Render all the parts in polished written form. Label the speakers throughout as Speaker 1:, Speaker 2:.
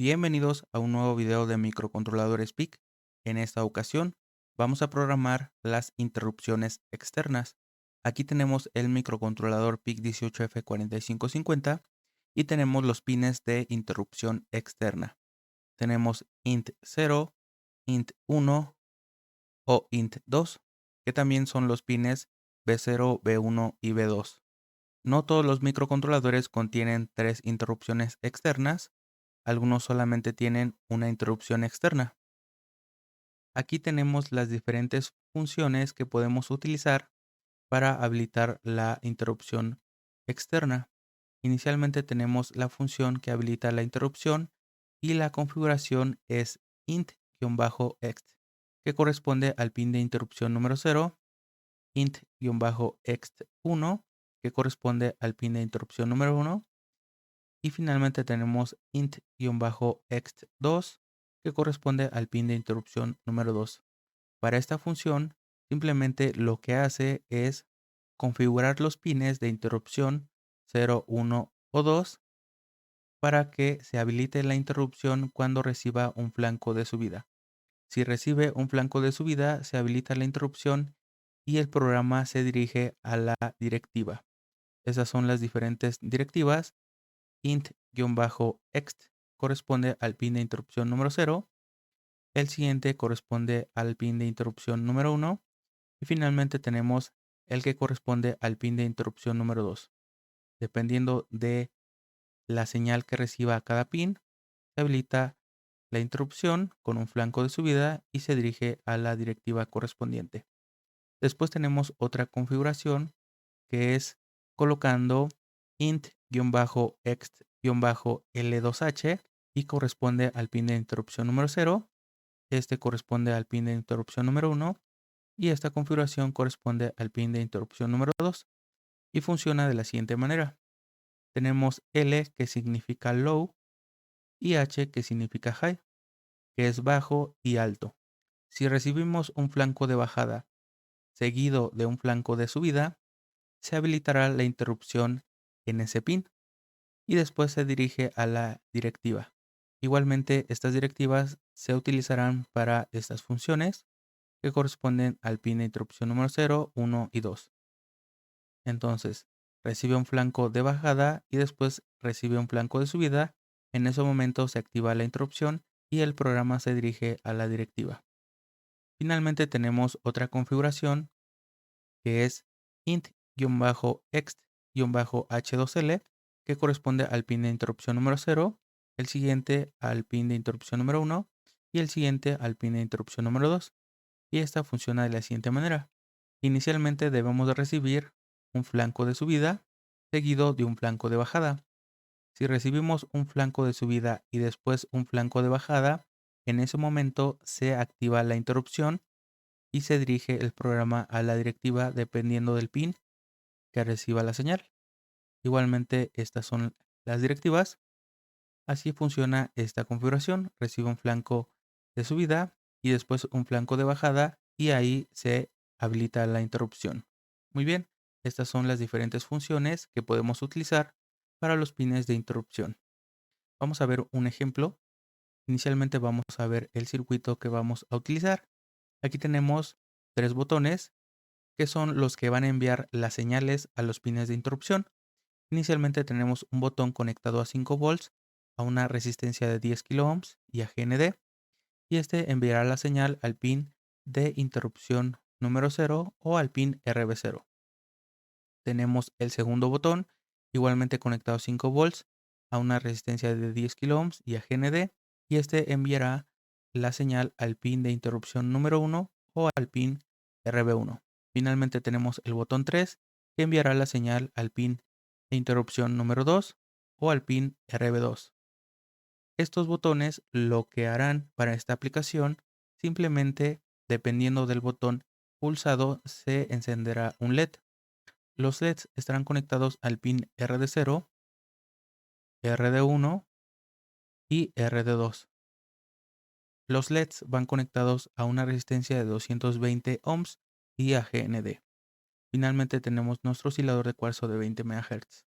Speaker 1: Bienvenidos a un nuevo video de microcontroladores PIC. En esta ocasión vamos a programar las interrupciones externas. Aquí tenemos el microcontrolador PIC 18F4550 y tenemos los pines de interrupción externa. Tenemos int 0, int 1 o int 2, que también son los pines B0, B1 y B2. No todos los microcontroladores contienen tres interrupciones externas. Algunos solamente tienen una interrupción externa. Aquí tenemos las diferentes funciones que podemos utilizar para habilitar la interrupción externa. Inicialmente tenemos la función que habilita la interrupción y la configuración es int-ext, que corresponde al pin de interrupción número 0, int-ext1, que corresponde al pin de interrupción número 1, y finalmente tenemos int-ext2 que corresponde al pin de interrupción número 2. Para esta función, simplemente lo que hace es configurar los pines de interrupción 0, 1 o 2 para que se habilite la interrupción cuando reciba un flanco de subida. Si recibe un flanco de subida, se habilita la interrupción y el programa se dirige a la directiva. Esas son las diferentes directivas. int-ext corresponde al pin de interrupción número 0, el siguiente corresponde al pin de interrupción número 1 y finalmente tenemos el que corresponde al pin de interrupción número 2. Dependiendo de la señal que reciba cada pin, se habilita la interrupción con un flanco de subida y se dirige a la directiva correspondiente. Después tenemos otra configuración que es colocando int-ext-L2H y corresponde al pin de interrupción número 0. Este corresponde al pin de interrupción número 1 y esta configuración corresponde al pin de interrupción número 2 y funciona de la siguiente manera. Tenemos L que significa low y H que significa high, que es bajo y alto. Si recibimos un flanco de bajada seguido de un flanco de subida, se habilitará la interrupción en ese pin y después se dirige a la directiva. Igualmente, estas directivas se utilizarán para estas funciones que corresponden al pin de interrupción número 0, 1 y 2. Entonces, recibe un flanco de bajada y después recibe un flanco de subida. En ese momento se activa la interrupción y el programa se dirige a la directiva. Finalmente tenemos otra configuración que es int-ext-h2l, que corresponde al pin de interrupción número 0, el siguiente al pin de interrupción número 1 y el siguiente al pin de interrupción número 2. Y esta funciona de la siguiente manera. Inicialmente debemos de recibir un flanco de subida seguido de un flanco de bajada. Si recibimos un flanco de subida y después un flanco de bajada, en ese momento se activa la interrupción y se dirige el programa a la directiva dependiendo del pin que reciba la señal. Igualmente, estas son las directivas. Así funciona esta configuración. Recibe un flanco de subida y después un flanco de bajada y ahí se habilita la interrupción. Muy bien, estas son las diferentes funciones que podemos utilizar para los pines de interrupción. Vamos a ver un ejemplo. Inicialmente vamos a ver el circuito que vamos a utilizar. Aquí tenemos tres botones que son los que van a enviar las señales a los pines de interrupción. Inicialmente tenemos un botón conectado a 5 volts a una resistencia de 10 kilo ohms y a GND, y este enviará la señal al pin de interrupción número 0 o al pin RB0. Tenemos el segundo botón, igualmente conectado a 5 volts a una resistencia de 10 kilo ohms y a GND, y este enviará la señal al pin de interrupción número 1 o al pin RB1. Finalmente tenemos el botón 3 que enviará la señal al pin de interrupción número 2 o al pin RB2. Estos botones lo que harán para esta aplicación, simplemente dependiendo del botón pulsado se encenderá un LED. Los LEDs estarán conectados al pin RD0, RD1 y RD2. Los LEDs van conectados a una resistencia de 220 ohms y a GND. Finalmente tenemos nuestro oscilador de cuarzo de 20 MHz.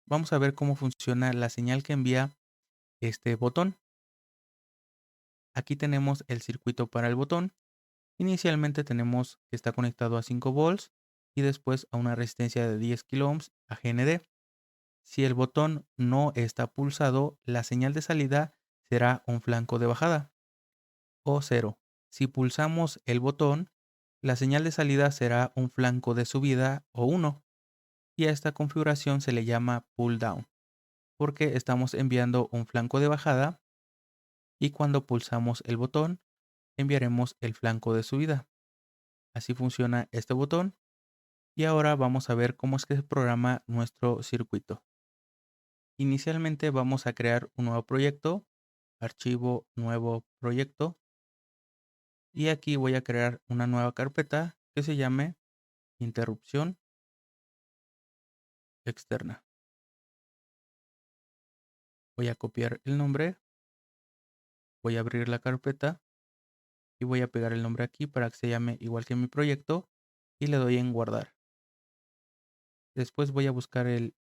Speaker 1: Vamos a ver cómo funciona la señal que envía este botón. Aquí tenemos el circuito para el botón. Inicialmente tenemos que está conectado a 5 volts y después a una resistencia de 10 kilo ohms a GND. Si el botón no está pulsado, la señal de salida será un flanco de bajada o 0. Si pulsamos el botón, la señal de salida será un flanco de subida o 1. Y a esta configuración se le llama pull down, porque estamos enviando un flanco de bajada y cuando pulsamos el botón, enviaremos el flanco de subida. Así funciona este botón. Y ahora vamos a ver cómo es que se programa nuestro circuito. Inicialmente vamos a crear un nuevo proyecto, archivo, nuevo proyecto. Y aquí voy a crear una nueva carpeta que se llame interrupción externa. Voy a copiar el nombre, voy a abrir la carpeta y voy a pegar el nombre aquí para que se llame igual que mi proyecto y le doy en guardar. Después voy a buscar el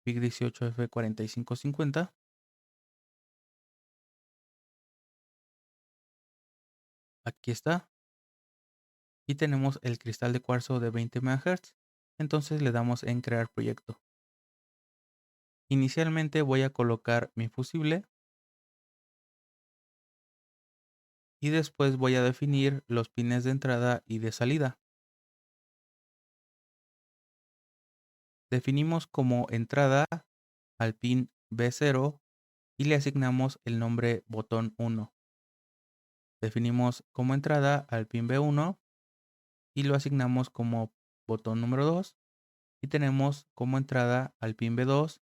Speaker 1: PIC18F4550. Aquí está. Y tenemos el cristal de cuarzo de 20 MHz. Entonces le damos en crear proyecto. Inicialmente voy a colocar mi fusible. Y después voy a definir los pines de entrada y de salida. Definimos como entrada al pin B0 y le asignamos el nombre botón 1. Definimos como entrada al pin B1 y lo asignamos como botón número 2. Y tenemos como entrada al pin B2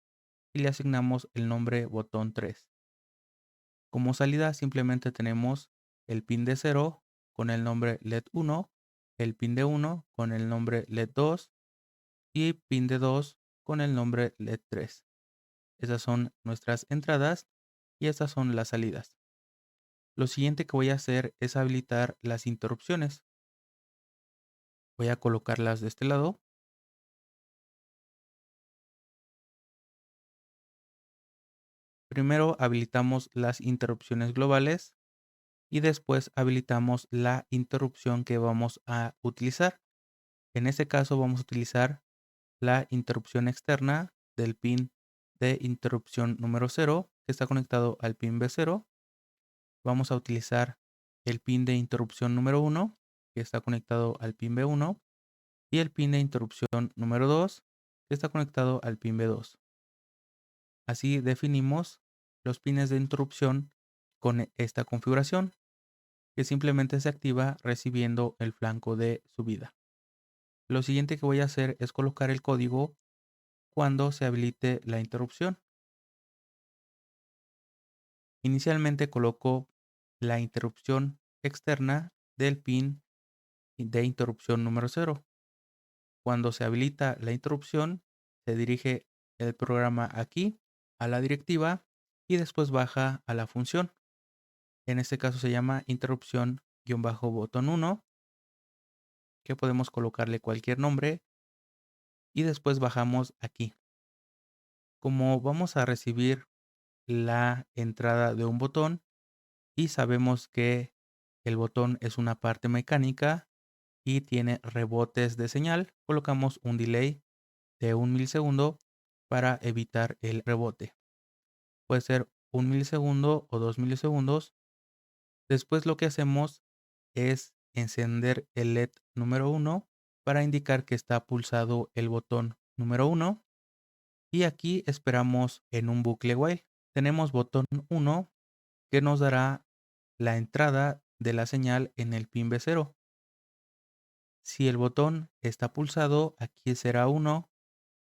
Speaker 1: y le asignamos el nombre botón 3. Como salida simplemente tenemos el pin de 0 con el nombre LED 1, el pin de 1 con el nombre LED 2 y pin de 2 con el nombre LED 3. Esas son nuestras entradas y estas son las salidas. Lo siguiente que voy a hacer es habilitar las interrupciones. Voy a colocarlas de este lado. Primero habilitamos las interrupciones globales y después habilitamos la interrupción que vamos a utilizar. En este caso vamos a utilizar la interrupción externa del pin de interrupción número 0 que está conectado al pin B0. Vamos a utilizar el pin de interrupción número 1 que está conectado al pin B1 y el pin de interrupción número 2 que está conectado al pin B2. Así definimos los pines de interrupción con esta configuración, que simplemente se activa recibiendo el flanco de subida. Lo siguiente que voy a hacer es colocar el código cuando se habilite la interrupción. Inicialmente coloco la interrupción externa del pin de interrupción número 0. Cuando se habilita la interrupción, se dirige el programa aquí a la directiva y después baja a la función. En este caso se llama interrupción-botón 1, que podemos colocarle cualquier nombre y después bajamos aquí. Como vamos a recibir la entrada de un botón y sabemos que el botón es una parte mecánica y tiene rebotes de señal, colocamos un delay de 1 milisegundo para evitar el rebote. Puede ser 1 milisegundo o 2 milisegundos. Después lo que hacemos es encender el LED número 1 para indicar que está pulsado el botón número 1 y aquí esperamos en un bucle while. Tenemos botón 1 que nos dará la entrada de la señal en el pin B0. Si el botón está pulsado, aquí será 1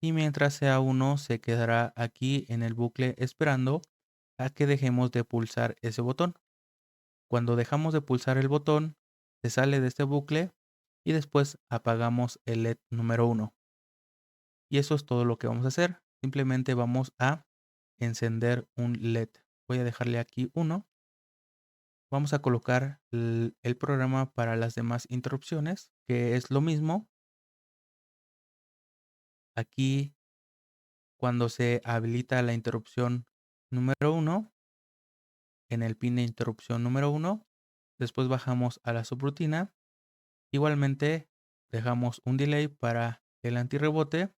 Speaker 1: y mientras sea 1 se quedará aquí en el bucle esperando a que dejemos de pulsar ese botón. Cuando dejamos de pulsar el botón, se sale de este bucle y después apagamos el LED número 1. Y eso es todo lo que vamos a hacer. Simplemente vamos a encender un LED. Voy a dejarle aquí 1. Vamos a colocar el programa para las demás interrupciones, que es lo mismo. Aquí, cuando se habilita la interrupción número 1, en el pin de interrupción número 1, Después bajamos a la subrutina. Igualmente dejamos un delay para el antirrebote.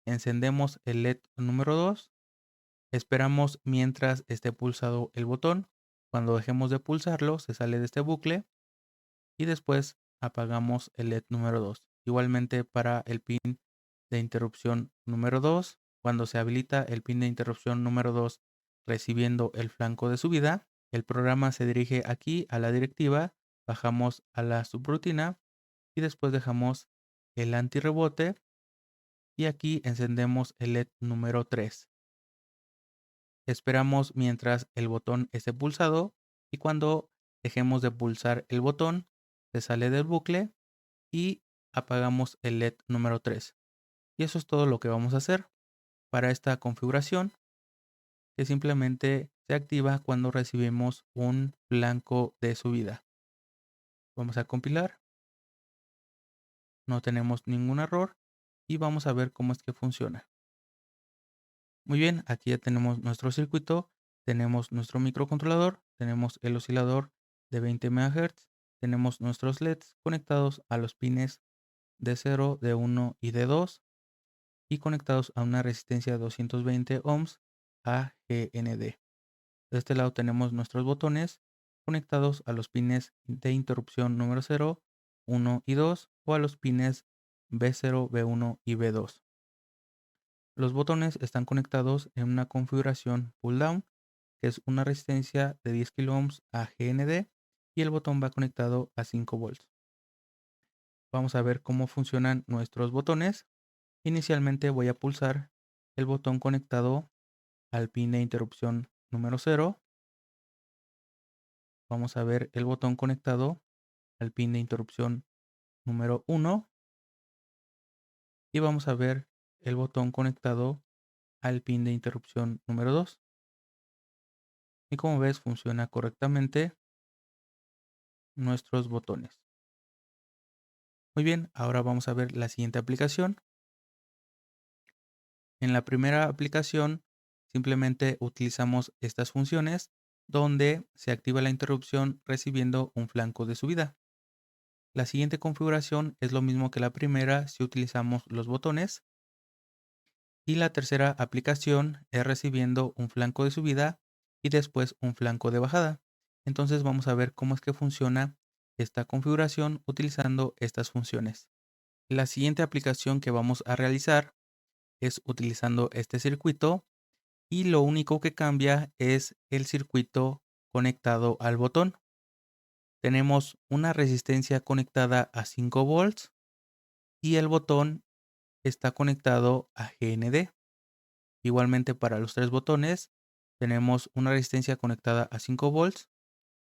Speaker 1: Encendemos el LED número 2. Esperamos mientras esté pulsado el botón. Cuando dejemos de pulsarlo, se sale de este bucle. Y después apagamos el LED número 2. Igualmente para el pin de interrupción número 2, cuando se habilita el pin de interrupción número 2 recibiendo el flanco de subida, el programa se dirige aquí a la directiva, bajamos a la subrutina y después dejamos el antirrebote y aquí encendemos el LED número 3. Esperamos mientras el botón esté pulsado y cuando dejemos de pulsar el botón se sale del bucle y apagamos el LED número 3. Y eso es todo lo que vamos a hacer para esta configuración, que simplemente se activa cuando recibimos un flanco de subida. Vamos a compilar. No tenemos ningún error y vamos a ver cómo es que funciona. Muy bien, aquí ya tenemos nuestro circuito, tenemos nuestro microcontrolador, tenemos el oscilador de 20 MHz, tenemos nuestros LEDs conectados a los pines D0, D1 y D2 y conectados a una resistencia de 220 ohms AGND. De este lado tenemos nuestros botones conectados a los pines de interrupción número 0, 1 y 2 o a los pines B0, B1 y B2. Los botones están conectados en una configuración pull down, que es una resistencia de 10 kΩ AGND y el botón va conectado a 5 volts. Vamos a ver cómo funcionan nuestros botones. Inicialmente voy a pulsar el botón conectado al pin de interrupción número 0. Vamos a ver el botón conectado al pin de interrupción número 1. Y vamos a ver el botón conectado al pin de interrupción número 2. Y como ves, funciona correctamente nuestros botones. Muy bien, ahora vamos a ver la siguiente aplicación. En la primera aplicación simplemente utilizamos estas funciones donde se activa la interrupción recibiendo un flanco de subida. La siguiente configuración es lo mismo que la primera si utilizamos los botones. Y la tercera aplicación es recibiendo un flanco de subida y después un flanco de bajada. Entonces vamos a ver cómo es que funciona esta configuración utilizando estas funciones. La siguiente aplicación que vamos a realizar es utilizando este circuito y lo único que cambia es el circuito conectado al botón. Tenemos una resistencia conectada a 5 volts y el botón está conectado a GND. Igualmente para los tres botones tenemos una resistencia conectada a 5 volts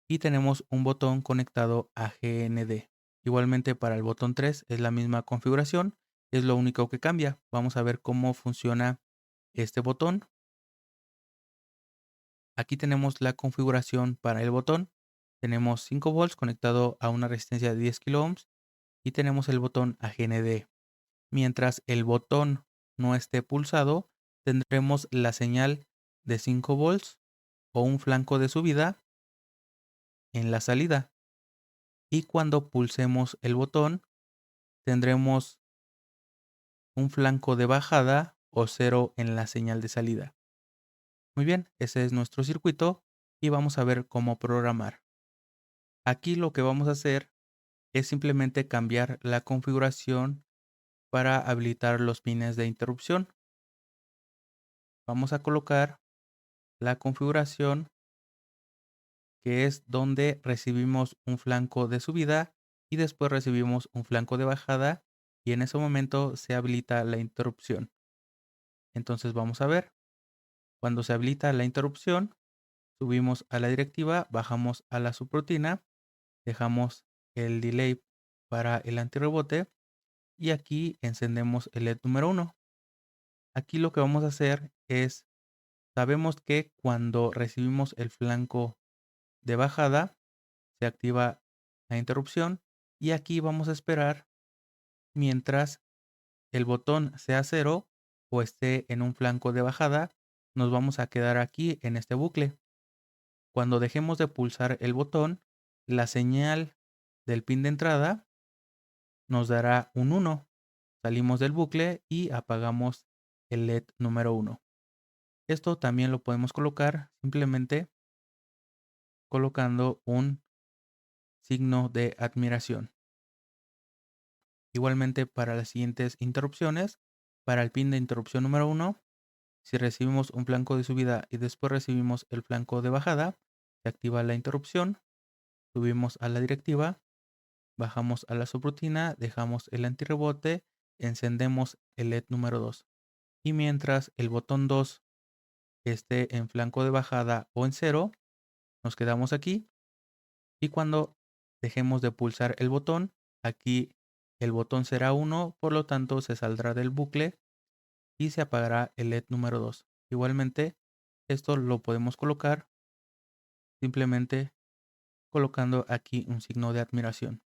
Speaker 1: y tenemos un botón conectado a GND. Igualmente para el botón 3 es la misma configuración, es lo único que cambia. Vamos a ver cómo funciona este botón. Aquí tenemos la configuración para el botón. Tenemos 5 volts conectado a una resistencia de 10 kΩ y tenemos el botón a GND. Mientras el botón no esté pulsado, tendremos la señal de 5 volts o un flanco de subida en la salida. Y cuando pulsemos el botón, tendremos un flanco de bajada o 0 en la señal de salida. Muy bien, ese es nuestro circuito y vamos a ver cómo programar. Aquí lo que vamos a hacer es simplemente cambiar la configuración para habilitar los pines de interrupción. Vamos a colocar la configuración que es donde recibimos un flanco de subida y después recibimos un flanco de bajada y en ese momento se habilita la interrupción. Entonces vamos a ver, cuando se habilita la interrupción, subimos a la directiva, bajamos a la subrutina, dejamos el delay para el antirrebote y aquí encendemos el LED número 1. Aquí lo que vamos a hacer es, sabemos que cuando recibimos el flanco de bajada, se activa la interrupción y aquí vamos a esperar mientras el botón sea 0 o esté en un flanco de bajada, nos vamos a quedar aquí en este bucle. Cuando dejemos de pulsar el botón, la señal del pin de entrada nos dará un 1. Salimos del bucle y apagamos el LED número 1. Esto también lo podemos colocar simplemente colocando un signo de admiración. Igualmente para las siguientes interrupciones, para el pin de interrupción número 1, si recibimos un flanco de subida y después recibimos el flanco de bajada, se activa la interrupción, subimos a la directiva, bajamos a la subrutina, dejamos el antirrebote, encendemos el LED número 2. Y mientras el botón 2 esté en flanco de bajada o en 0, nos quedamos aquí. Y cuando dejemos de pulsar el botón, aquí el botón será 1, por lo tanto se saldrá del bucle y se apagará el LED número 2. Igualmente, esto lo podemos colocar simplemente colocando aquí un signo de admiración.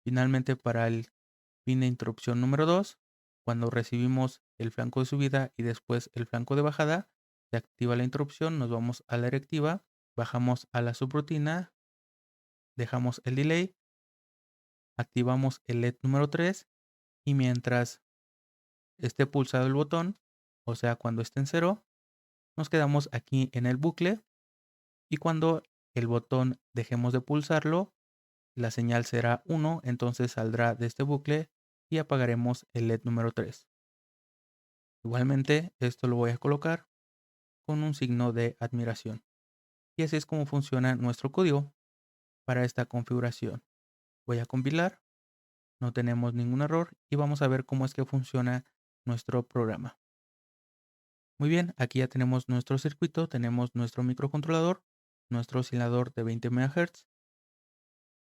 Speaker 1: Finalmente, para el pin de interrupción número 2, cuando recibimos el flanco de subida y después el flanco de bajada, se activa la interrupción, nos vamos a la directiva, bajamos a la subrutina, dejamos el delay, activamos el LED número 3 y mientras esté pulsado el botón, o sea cuando esté en 0, nos quedamos aquí en el bucle y cuando el botón dejemos de pulsarlo, la señal será 1, entonces saldrá de este bucle y apagaremos el LED número 3. Igualmente, esto lo voy a colocar con un signo de admiración. Y así es como funciona nuestro código para esta configuración. Voy a compilar, no tenemos ningún error y vamos a ver cómo es que funciona nuestro programa. Muy bien, aquí ya tenemos nuestro circuito, tenemos nuestro microcontrolador, nuestro oscilador de 20 MHz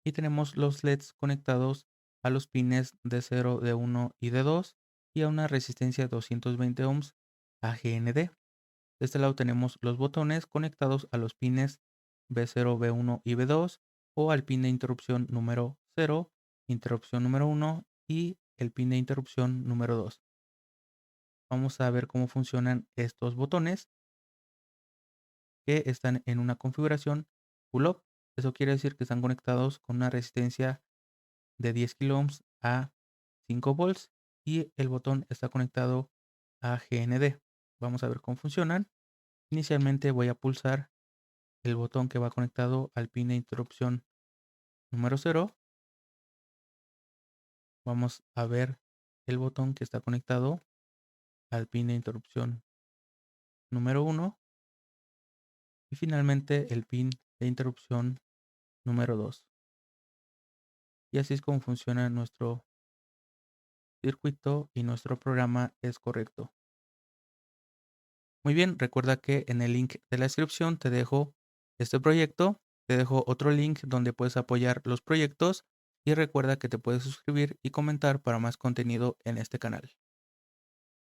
Speaker 1: y tenemos los LEDs conectados a los pines D0, D1 y D2 y a una resistencia de 220 ohms AGND. De este lado tenemos los botones conectados a los pines B0, B1 y B2 o al pin de interrupción número 0, interrupción número 1 y el pin de interrupción número 2. Vamos a ver cómo funcionan estos botones que están en una configuración pull-up. Eso quiere decir que están conectados con una resistencia de 10 kilo ohms a 5 volts y el botón está conectado a GND. Vamos a ver cómo funcionan. Inicialmente voy a pulsar el botón que va conectado al pin de interrupción número 0. Vamos a ver el botón que está conectado al pin de interrupción número 1 y finalmente el pin de interrupción número 2. Y así es como funciona nuestro circuito y nuestro programa es correcto. Muy bien, recuerda que en el link de la descripción te dejo este proyecto, te dejo otro link donde puedes apoyar los proyectos y recuerda que te puedes suscribir y comentar para más contenido en este canal.